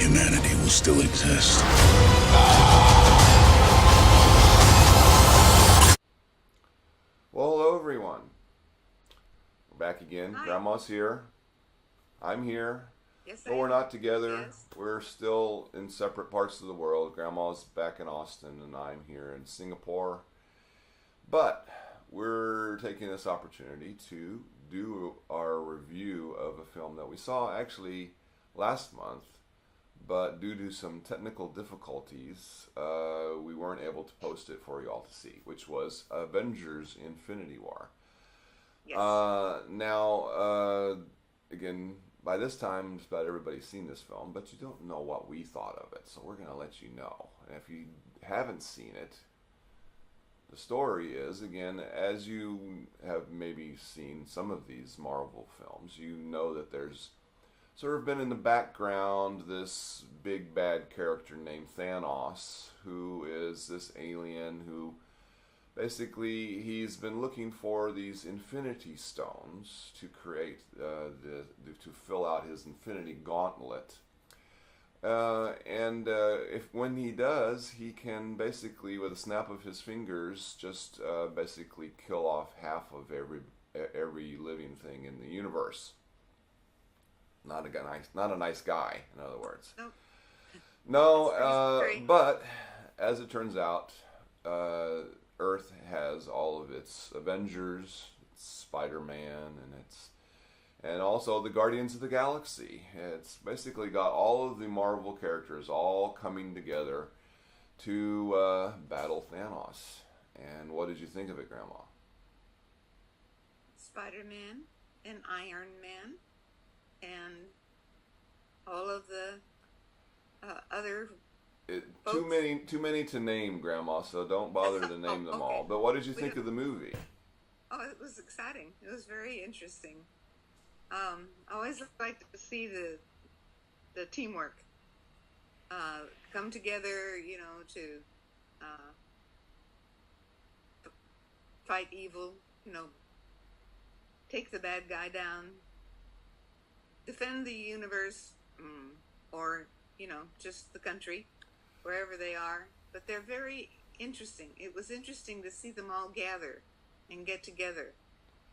humanity will still exist. Well, hello everyone. We're back again. Hi. Grandma's here. I'm here. Yes, But we're not together. Yes. We're still in separate parts of the world. Grandma's back in Austin and I'm here in Singapore. But we're taking this opportunity to do our review of a film that we saw actually last month, but due to some technical difficulties, we weren't able to post it for you all to see, which was Avengers Infinity War. Yes. Again, by this time, just about everybody's seen this film, but you don't know what we thought of it, so we're going to let you know. And if you haven't seen it, the story is, again, as you have maybe seen some of these Marvel films, you know that there's sort of been in the background this big bad character named Thanos, who is this alien who basically he's been looking for these Infinity Stones to create to fill out his Infinity Gauntlet. If when he does, he can basically, with a snap of his fingers, just basically kill off half of every living thing in the universe. Not a nice guy, in other words. Nope. No, but as it turns out, Earth has all of its Avengers, its Spider-Man, and also the Guardians of the Galaxy. It's basically got all of the Marvel characters all coming together to battle Thanos. And what did you think of it, Grandma? Spider-Man and Iron Man and all of the other. Too many to name, Grandma, so don't bother to name them all. But what did you think of the movie? Oh, it was exciting. It was very interesting. I always like to see the teamwork come together, to fight evil, take the bad guy down, defend the universe, or, just the country, wherever they are. But they're very interesting. It was interesting to see them all gather and get together,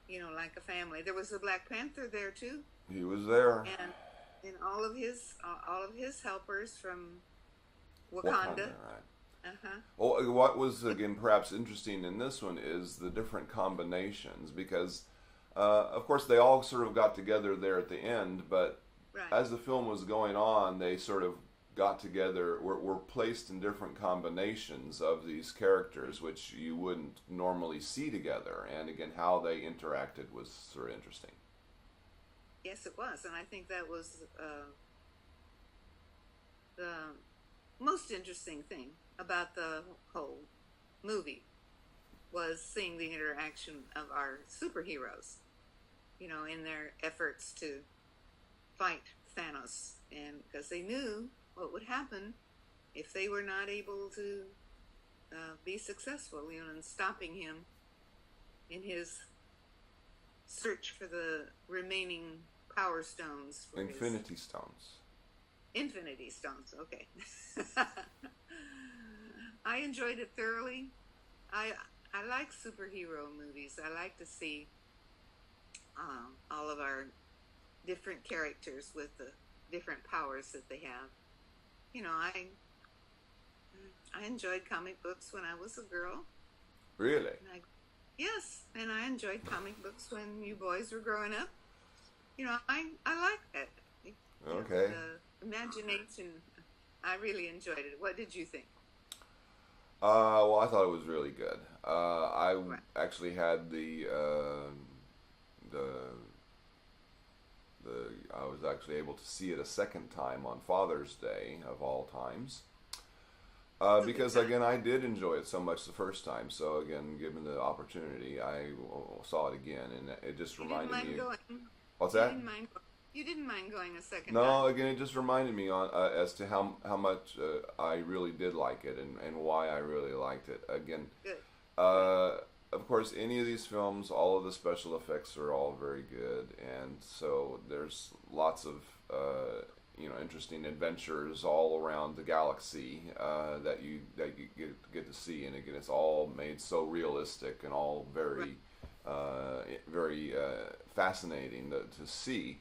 like a family. There was a Black Panther there too. He was there. And all of his helpers from Wakanda. Right. Uh-huh. Well, what was, again, perhaps interesting in this one is the different combinations, because, of course, they all sort of got together there at the end, but Right. as the film was going on, they sort of got together, were placed in different combinations of these characters, which you wouldn't normally see together. And again, how they interacted was sort of interesting. Yes, it was, and I think that was the most interesting thing about the whole movie was seeing the interaction of our superheroes, in their efforts to fight Thanos, and because they knew what would happen if they were not able to be successful, in stopping him in his search for the remaining power stones. For Infinity Stones. Infinity Stones, okay. I enjoyed it thoroughly. I like superhero movies. I like to see all of our different characters with the different powers that they have. I enjoyed comic books when I was a girl. Really? Yes, and I enjoyed comic books when you boys were growing up. I like that. Okay. The imagination, I really enjoyed it. What did you think? Well, I thought it was really good. I Right. actually had I was actually able to see it a second time on Father's Day of all times. Because again, I did enjoy it so much the first time. So again, given the opportunity, I saw it again, and it just reminded me. What's that? You didn't mind going a second time. No, again, it just reminded me as to how much I really did like it, and why I really liked it. Again, Good. Of course, any of these films, all of the special effects are all very good, and so there's lots of interesting adventures all around the galaxy that you get to see, and again, it's all made so realistic and all very very fascinating to see.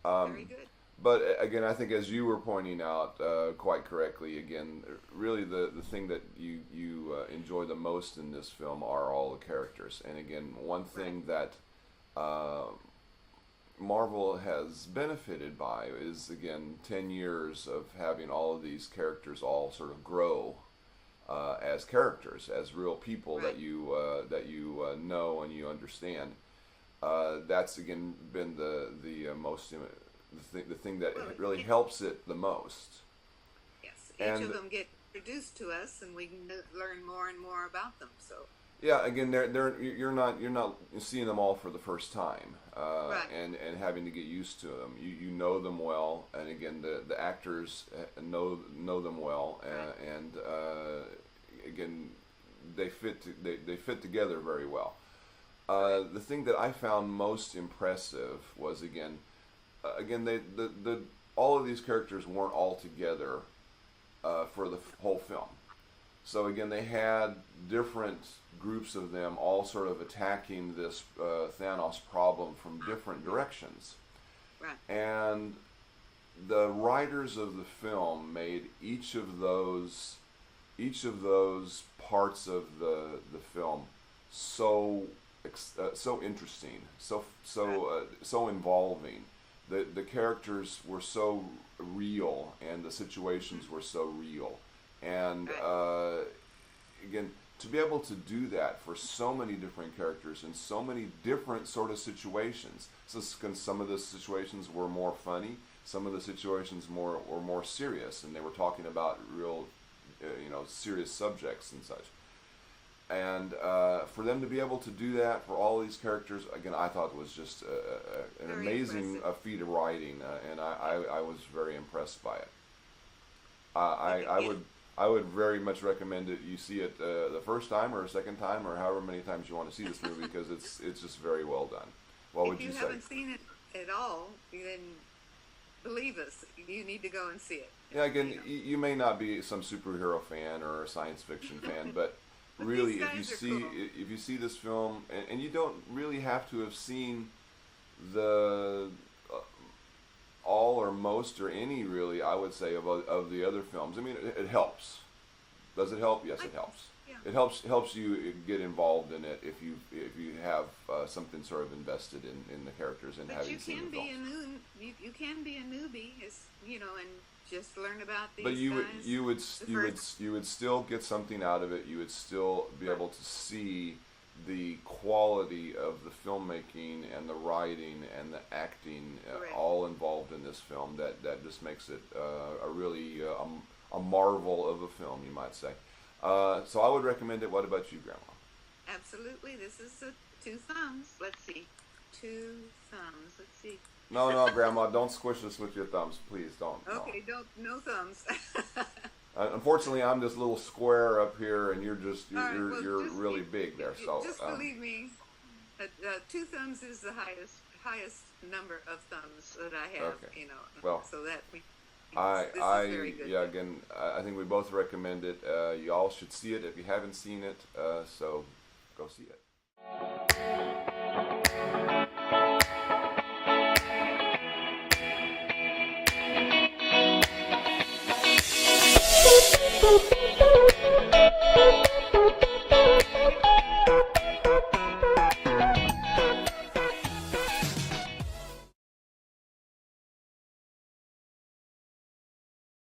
Very good. But again, I think as you were pointing out quite correctly, again, really the thing that you enjoy the most in this film are all the characters. And again, one thing that Marvel has benefited by is, again, 10 years of having all of these characters all sort of grow as characters, as real people that you know and you understand. That's again been the most the thing that really helps it the most. Yes, each of them get introduced to us, and we can learn more and more about them. So. Yeah, again, you're not seeing them all for the first time, and having to get used to them. You know them well, and again, the actors know them well, and again, they fit together very well. The thing that I found most impressive was again, all of these characters weren't all together for the whole film. So again, they had different groups of them all sort of attacking this Thanos problem from different directions. Right. And the writers of the film made each of those parts of the film so interesting, so involving. The characters were so real, and the situations were so real. And again, to be able to do that for so many different characters in so many different sort of situations. So some of the situations were more funny, some of the situations were more serious, and they were talking about real, serious subjects and such. And for them to be able to do that for all these characters, again, I thought was just an Very amazing feat of writing, and I was very impressed by it. I would very much recommend it. You see it the first time or a second time or however many times you want to see this movie, because it's just very well done. What would you say? If you haven't seen it at all, then believe us, you need to go and see it. Yeah, again, you may not be some superhero fan or a science fiction fan, but really, if you see this film, and you don't really have to have seen the all or most or any, really, I would say, of the other films. I mean, it helps. Does it help? Yes, it helps. Yeah. It helps you get involved in it if you have something sort of invested in the characters and having seen the films. You can be a newbie, and just learn about these but guys. you would still get something out of it. You would still be able to see the quality of the filmmaking and the writing and the acting all involved in this film. That just makes it a really a marvel of a film, you might say. So I would recommend it. What about you, Grandma? Absolutely. This is a 2 thumbs. Let's see. 2 thumbs. Let's see. No, Grandma, don't squish us with your thumbs, please. Don't. Okay, no thumbs. Unfortunately, I'm this little square up here, and you're Well, really big there. So just believe me, 2 thumbs is the highest number of thumbs that I have. Okay. Well, so that this is very good. Yeah. Again, I think we both recommend it. You all should see it if you haven't seen it. So go see it.